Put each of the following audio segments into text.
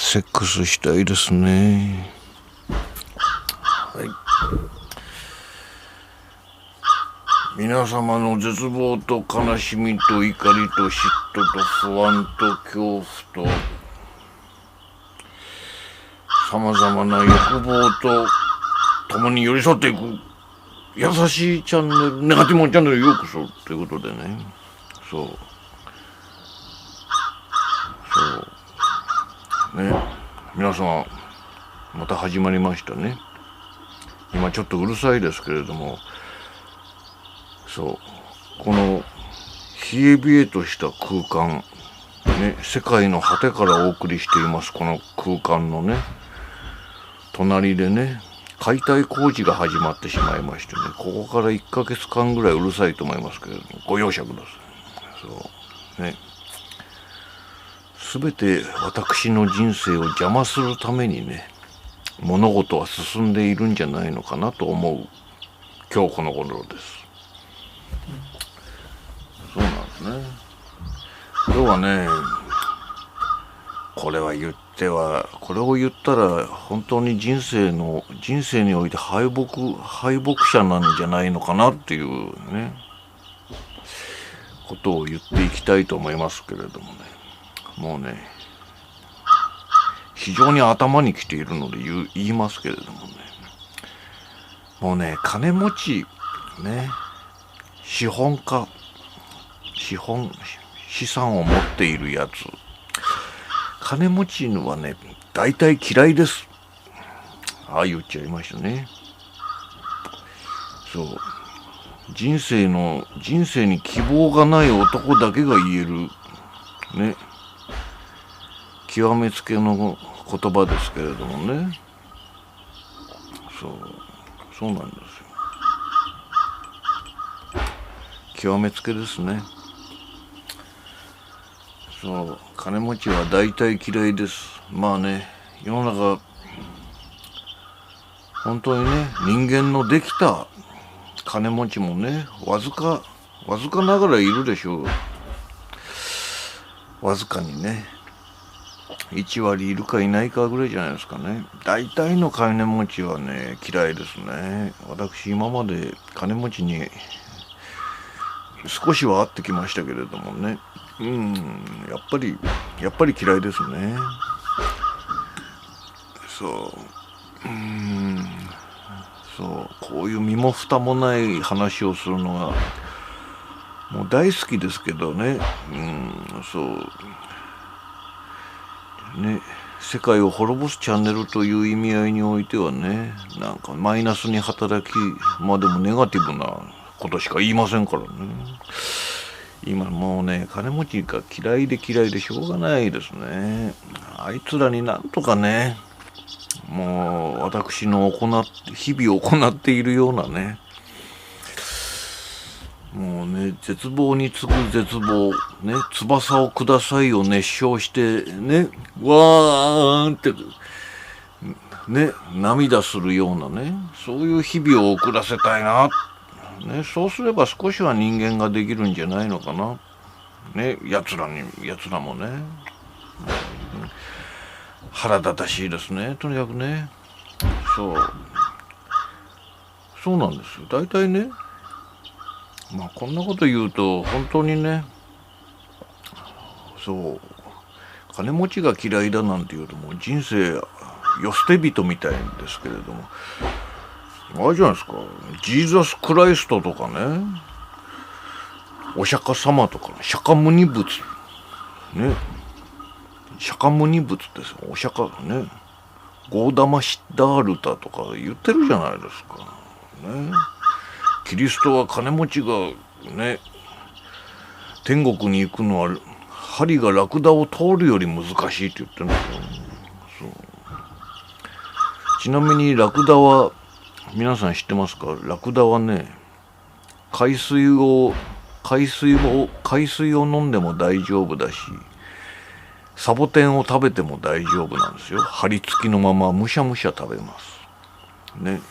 セックスしたいですね。はい。皆様の絶望と悲しみと怒りと嫉妬と不安と恐怖とさまざまな欲望と共に寄り添っていく優しいチャンネル、ネガティブチャンネルへようこそということでね。そうね、皆様また始まりましたね。今ちょっとうるさいですけれども、この冷え冷えとした空間ね、世界の果てからお送りしています。この空間のね隣でね、解体工事が始まってしまいましてね、ここから1ヶ月間ぐらいうるさいと思いますけれども、ご容赦ください。そうね、全て私の人生を邪魔するためにね、物事は進んでいるんじゃないのかなと思う今日この頃です。そうなんですね。今日はね、これを言ったら本当に人生において敗北者なんじゃないのかなっていうねことを言っていきたいと思いますけれどもね、もうね非常に頭にきているので言いますけれどもね、もうね、金持ちね、資産を持っているやつ、金持ちのはね大体嫌いです。ああ言っちゃいましたね。そう、人生に希望がない男だけが言えるね極めつけの言葉ですけれどもね。そうなんですよ。極めつけですね。金持ちは大体嫌いです。まあね、世の中本当にね、人間のできた金持ちもね、わずかながらいるでしょう。わずかにね、1割いるかいないかぐらいじゃないですかね。大体の金持ちはね嫌いですね。私今まで金持ちに少しは会ってきましたけれどもね、やっぱり嫌いですね。こういう身も蓋もない話をするのはもう大好きですけどね。世界を滅ぼすチャンネルという意味合いにおいてはね、なんかマイナスに働き、でもネガティブなことしか言いませんからね。今もうね、金持ちが嫌いでしょうがないですね。あいつらになんとかね、もう私の日々行っているようなね、もうね、絶望に次ぐ絶望ね、翼をくださいを熱唱してね、わーんってね、涙するようなね、そういう日々を送らせたいなね。そうすれば少しは人間ができるんじゃないのかなね。やつらもね、腹立たしいですね。とにかくね、そうなんですよ。大体ね、こんなこと言うと本当にね、金持ちが嫌いだなんて言うともう人生よ捨て人みたいんですけれども、あれじゃないですか、ジーザス・クライストとかね、お釈迦様とか、釈迦牟尼仏ね、釈迦牟尼仏ですよ。お釈迦ね、ゴーダマ・シッダールタとか言ってるじゃないですかね。キリストは金持ちがね天国に行くのは針がラクダを通るより難しいって言ってるんですよ。ちなみにラクダは皆さん知ってますか？ラクダはね、海水を飲んでも大丈夫だし、サボテンを食べても大丈夫なんですよ。張り付きのままむしゃむしゃ食べますね。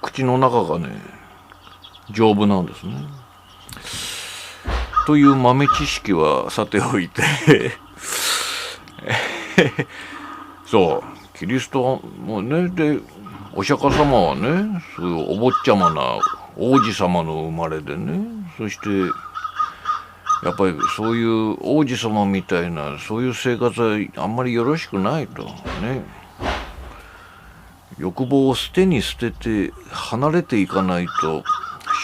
口の中がね丈夫なんですね。という豆知識はさておいてそうキリストもね、でお釈迦様はね、そういうお坊ちゃまな王子様の生まれでね、そしてやっぱりそういう王子様みたいなそういう生活はあんまりよろしくないとね。欲望を捨てに捨てて離れていかないと、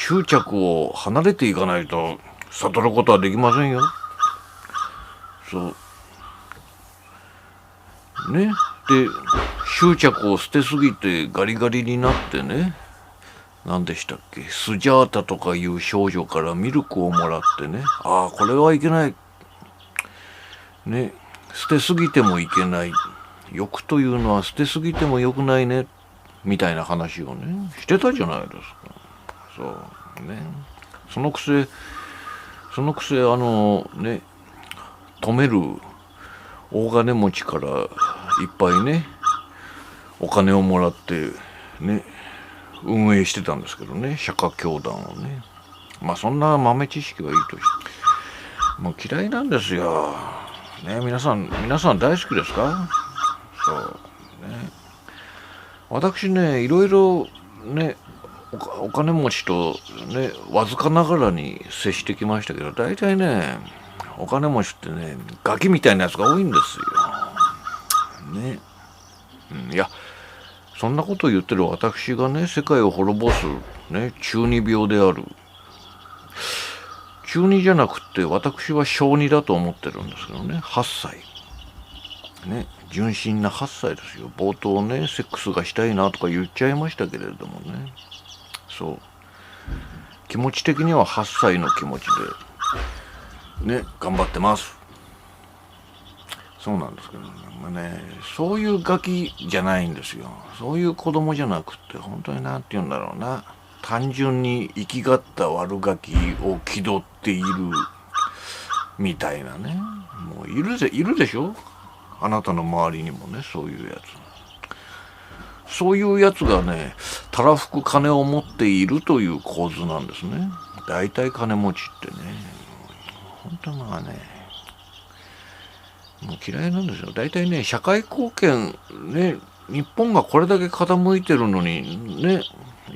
執着を離れていかないと悟ることはできませんよ。そうね。で執着を捨てすぎてガリガリになってね、何でしたっけ、スジャータとかいう少女からミルクをもらってね、ああこれはいけないね、捨てすぎてもいけない、欲というのは捨てすぎてもよくないねみたいな話をねしてたじゃないですか。そうね、そのくせね、止める大金持ちからいっぱいねお金をもらってね運営してたんですけどね、釈迦教団をね。まあそんな豆知識はいいとして、もう嫌いなんですよね。皆さん大好きですか？そうね。私ね、いろいろねお金持ちとねわずかながらに接してきましたけど、大体ねお金持ちってねガキみたいなやつが多いんですよね。いやそんなことを言ってる私がね世界を滅ぼすね中二病である。中二じゃなくて私は小二だと思ってるんですけどね。8歳ね、純真な8歳ですよ。冒頭ねセックスがしたいなとか言っちゃいましたけれどもね、そう気持ち的には8歳の気持ちでね頑張ってます。そうなんですけどね、そういうガキじゃないんですよ。そういう子供じゃなくって本当になんて言うんだろうな、単純に生きがった悪ガキを気取っているみたいなね。もういるでしょ、あなたの周りにもね、そういうやつがねたらふく金を持っているという構図なんですね。大体金持ちってね、本当はねもう嫌いなんですよ。大体ね社会貢献ね、日本がこれだけ傾いてるのにね、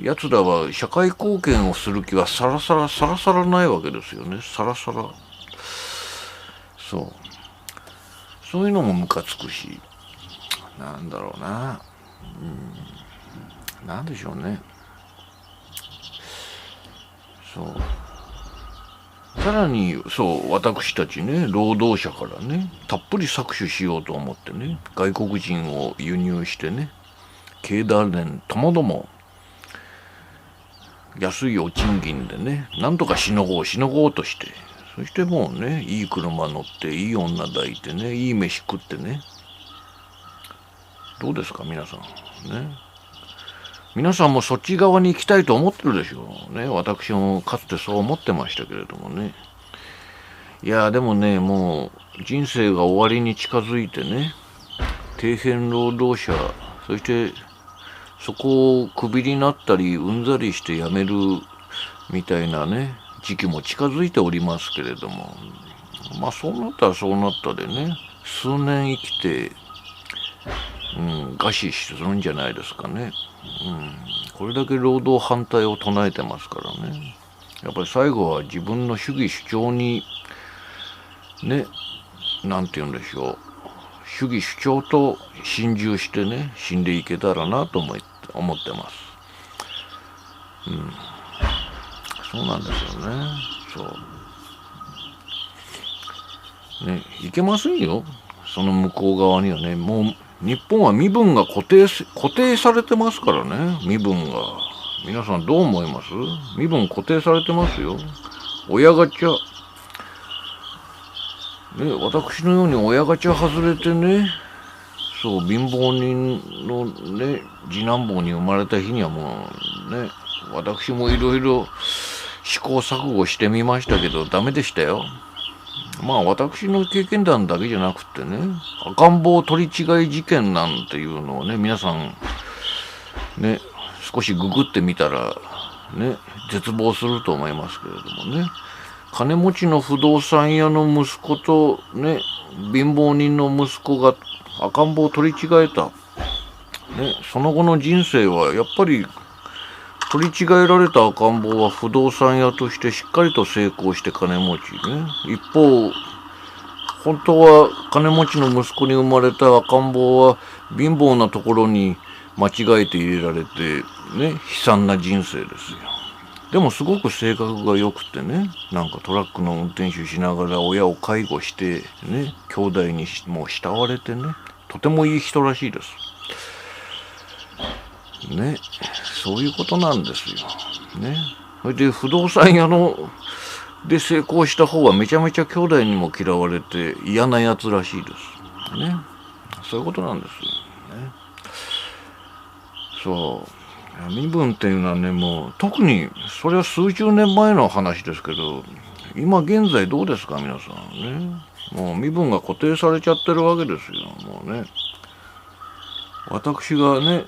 やつらは社会貢献をする気はさらさらないわけですよね。さらさら。そういうのもムカつくし、なんだろうな、なんでしょうね。さらに私たちね労働者からねたっぷり搾取しようと思ってね外国人を輸入してね、経団連ともども安いお賃金でねなんとかしのごうとして、そしてもうねいい車乗っていい女抱いてねいい飯食ってね、どうですか皆さんね。皆さんもそっち側に行きたいと思ってるでしょうね。私もかつてそう思ってましたけれどもね。いやでもねもう人生が終わりに近づいてね、底辺労働者、そしてそこをクビになったりうんざりして辞めるみたいなね時期も近づいておりますけれども、まあそうなったらそうなったでね、数年生きて餓死するんじゃないですかね。これだけ労働反対を唱えてますからね。やっぱり最後は自分の主義主張にね、なんて言うんでしょう、主義主張と心中してね死んでいけたらなと思ってます。そうなんですよね。ね、いけませんよ。その向こう側にはね、もう日本は身分が固定されてますからね。身分が、皆さんどう思います？身分固定されてますよ。親ガチャね、私のように親ガチャ外れてね、貧乏人のね次男坊に生まれた日にはもうね、私もいろいろ試行錯誤してみましたけどダメでしたよ。まあ私の経験談だけじゃなくてね、赤ん坊取り違い事件なんていうのをね皆さんね少しググってみたらね絶望すると思いますけれどもね、金持ちの不動産屋の息子とね、貧乏人の息子が赤ん坊を取り違えた。ね、その後の人生はやっぱり取り違えられた赤ん坊は不動産屋としてしっかりと成功して金持ちね。一方、本当は金持ちの息子に生まれた赤ん坊は貧乏なところに間違えて入れられてね、悲惨な人生ですよ。でもすごく性格が良くてね、なんかトラックの運転手しながら親を介護してね、兄弟にも慕われてね、とてもいい人らしいです。ね、そういうことなんですよ。ね。それで不動産屋で成功した方はめちゃめちゃ兄弟にも嫌われて嫌なやつらしいです。ね。そういうことなんですよ。ね。そう。身分っていうのはね、もう特にそれは数十年前の話ですけど、今現在どうですか皆さんね。もう身分が固定されちゃってるわけですよ。もうね。私がね、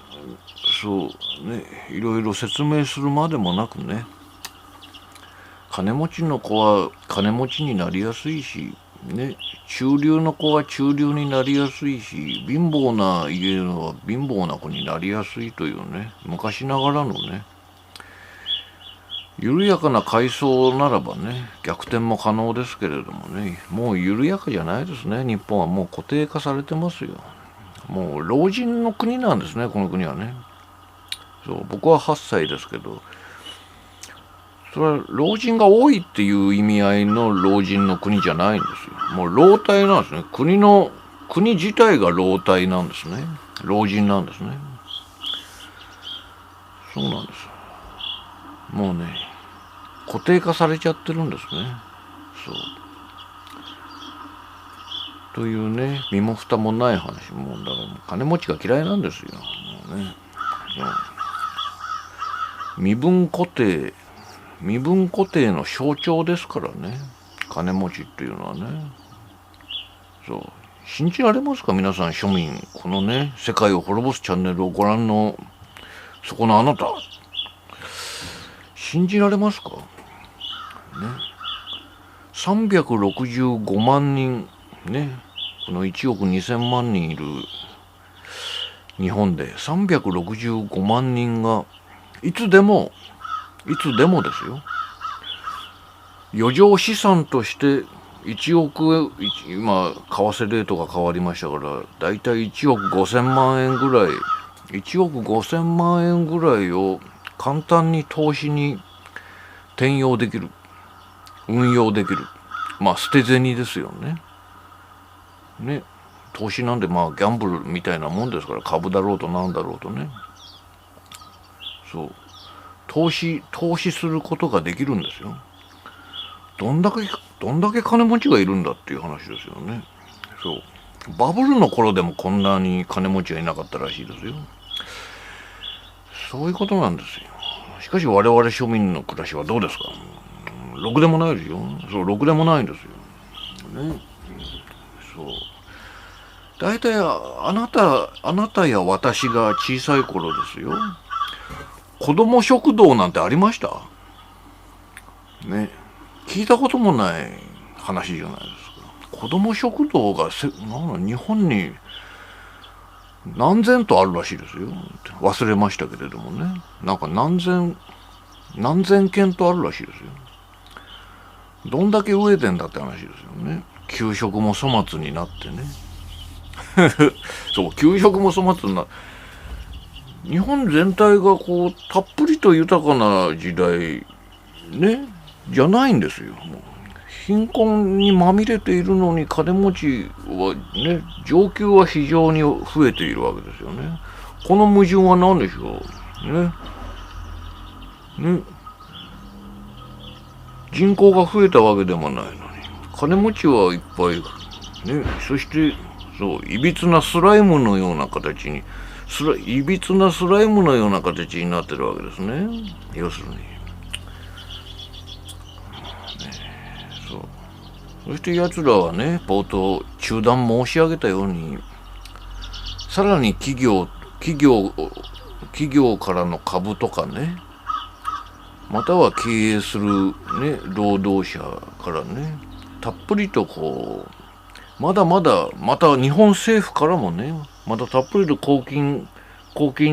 そうね、いろいろ説明するまでもなくね、金持ちの子は金持ちになりやすいし、ね、中流の子は中流になりやすいし、貧乏な家のは貧乏な子になりやすいというね、昔ながらのね、緩やかな階層ならばね、逆転も可能ですけれどもね、もう緩やかじゃないですね。日本はもう固定化されてますよ。もう老人の国なんですね、この国はね。そう、僕は8歳ですけど、それは老人が多いっていう意味合いの老人の国じゃないんですよ。もう老体なんですね。国自体が老体なんですね。老人なんですね。そうなんです。もうね、固定化されちゃってるんですね。そう。というね、身も蓋もない話。もうだから金持ちが嫌いなんですよ。もうね。身分固定の象徴ですからね。金持ちっていうのはね。そう。信じられますか皆さん庶民。このね、世界を滅ぼすチャンネルをご覧の、そこのあなた。信じられますかね。365万人、ね。この1億2000万人いる日本で365万人がいつでもですよ。余剰資産として1億、今、為替レートが変わりましたから、だいたい1億5000万円ぐらい、1億5000万円ぐらいを簡単に投資に転用できる。運用できる。まあ、捨て銭ですよね。ね。投資なんでまあギャンブルみたいなもんですから、株だろうとなんだろうとね。そう。投資することができるんですよ。どんだけ金持ちがいるんだっていう話ですよね。そう。バブルの頃でもこんなに金持ちがいなかったらしいですよ。そういうことなんですよ。しかし我々庶民の暮らしはどうですか？ろくでもないですよ。そう、ろくでもないんですよ。ね。そう。大体あなたや私が小さい頃ですよ。子供食堂なんてありましたね。聞いたこともない話じゃないですか。子供食堂が日本に何千とあるらしいですよ。忘れましたけれどもね。なんか何千件とあるらしいですよ。どんだけ飢えてんだって話ですよね。給食も粗末になってね。そう、給食も粗末な。日本全体がこう、たっぷりと豊かな時代、ね、じゃないんですよ。もう貧困にまみれているのに金持ちはね、上級は非常に増えているわけですよね。この矛盾は何でしょう。ね。人口が増えたわけでもないのに、金持ちはいっぱい。ね。そして、そう、いびつなスライムのような形に、いびつなスライムのような形になってるわけですね。要するに。そう。そして奴らはね、冒頭中断申し上げたように、さらに企業からの株とかね、または経営する、ね、労働者からね、たっぷりとこう、また日本政府からもね、またたっぷりと公金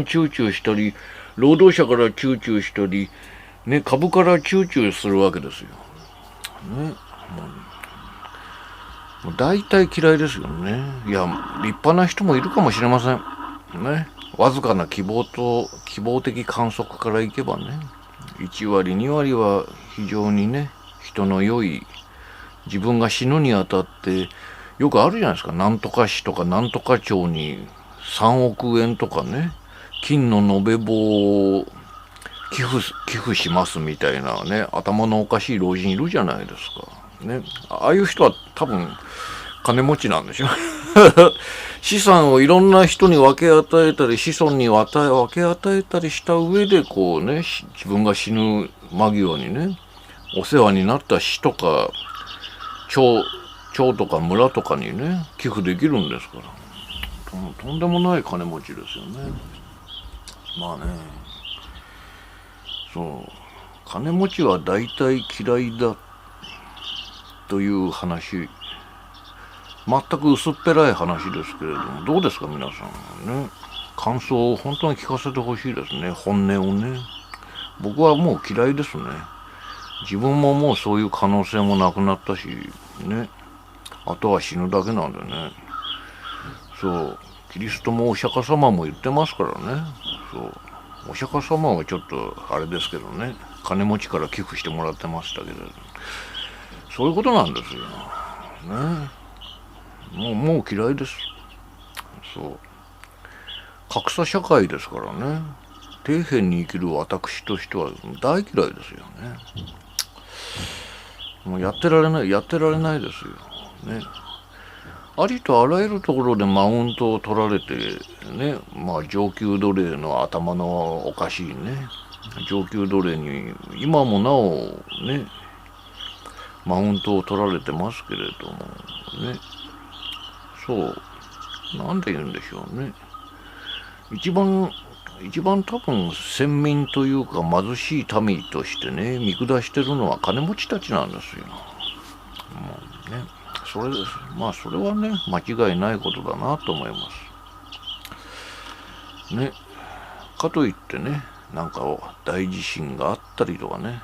集中したり、労働者から集中したり、ね、株から集中するわけですよ。ね、もう大体嫌いですよね。いや、立派な人もいるかもしれません。ね、わずかな希望的観測からいけばね、1割2割は非常にね、人の良い、自分が死ぬにあたってよくあるじゃないですか。なんとか市とかなんとか町に3億円とかね、金の延べ棒を寄付しますみたいなね、頭のおかしい老人いるじゃないですか。ね、ああいう人は多分金持ちなんでしょ。資産をいろんな人に分け与えたり、子孫に分け与えたりした上で、こうね、自分が死ぬ間際にね、お世話になった市とか町とか村とかにね、寄付できるんですから。とんでもない金持ちですよね。まあね、そう、金持ちは大体嫌いだという話、全く薄っぺらい話ですけれども、どうですか皆さんね。感想を本当に聞かせてほしいですね。本音をね。僕はもう嫌いですね。自分ももうそういう可能性もなくなったしね。あとは死ぬだけなんでね。そう、キリストもお釈迦様も言ってますからね。そう、お釈迦様はちょっとあれですけどね、金持ちから寄付してもらってましたけど、そういうことなんですよね。もう嫌いです。そう、格差社会ですからね。底辺に生きる私としては大嫌いですよね。もうやってられないですよね。ありとあらゆるところでマウントを取られてね、まあ上級奴隷の頭のおかしいね、上級奴隷に今もなおね、マウントを取られてますけれどもね、そう、なんで言うんでしょうね。一番多分先民というか貧しい民としてね、見下してるのは金持ちたちなんですよ。もうね、それです。まあそれはね、間違いないことだなと思います。ね。かといってね、なんか大地震があったりとかね、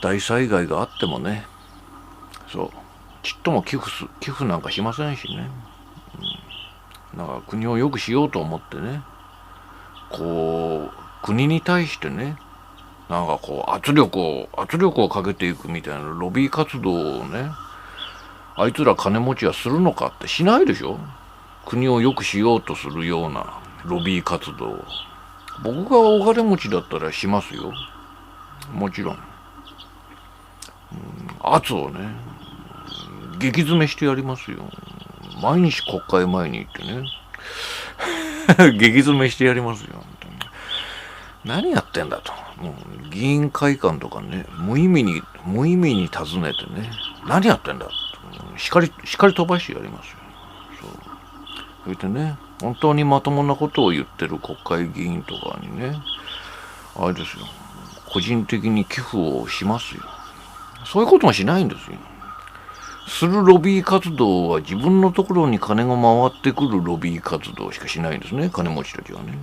大災害があってもね、そう、ちっとも寄付なんかしませんしね。なんか国を良くしようと思ってね、こう国に対してね、なんかこう圧力をかけていくみたいなロビー活動をね、あいつら金持ちはするのかってしないでしょ。国を良くしようとするようなロビー活動、僕がお金持ちだったらしますよ。もちろん、圧をね、激詰めしてやりますよ。毎日国会前に行ってね激詰めしてやりますよ。本当に何やってんだと。もう議員会館とかね、無意味に尋ねてね、何やってんだと、叱り飛ばしてやりますよ。それでね、本当にまともなことを言ってる国会議員とかにね、あれですよ、個人的に寄付をしますよ。そういうこともしないんですよ。するロビー活動は自分のところに金が回ってくるロビー活動しかしないんですね、金持ちたちはね。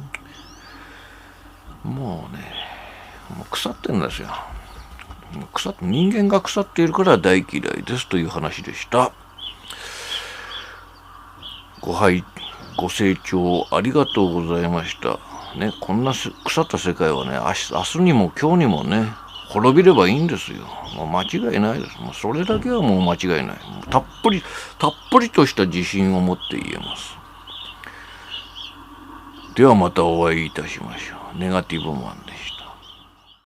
もうね、もう腐ってんですよ。人間が腐っているから大嫌いですという話でした。ご清聴ありがとうございました。ね、こんな腐った世界はね、明日にも今日にもね、滅びればいいんですよ。もう間違いないです。もうそれだけはもう間違いない。たっぷりとした自信を持って言えます。ではまたお会いいたしましょう。ネガティブマンでした。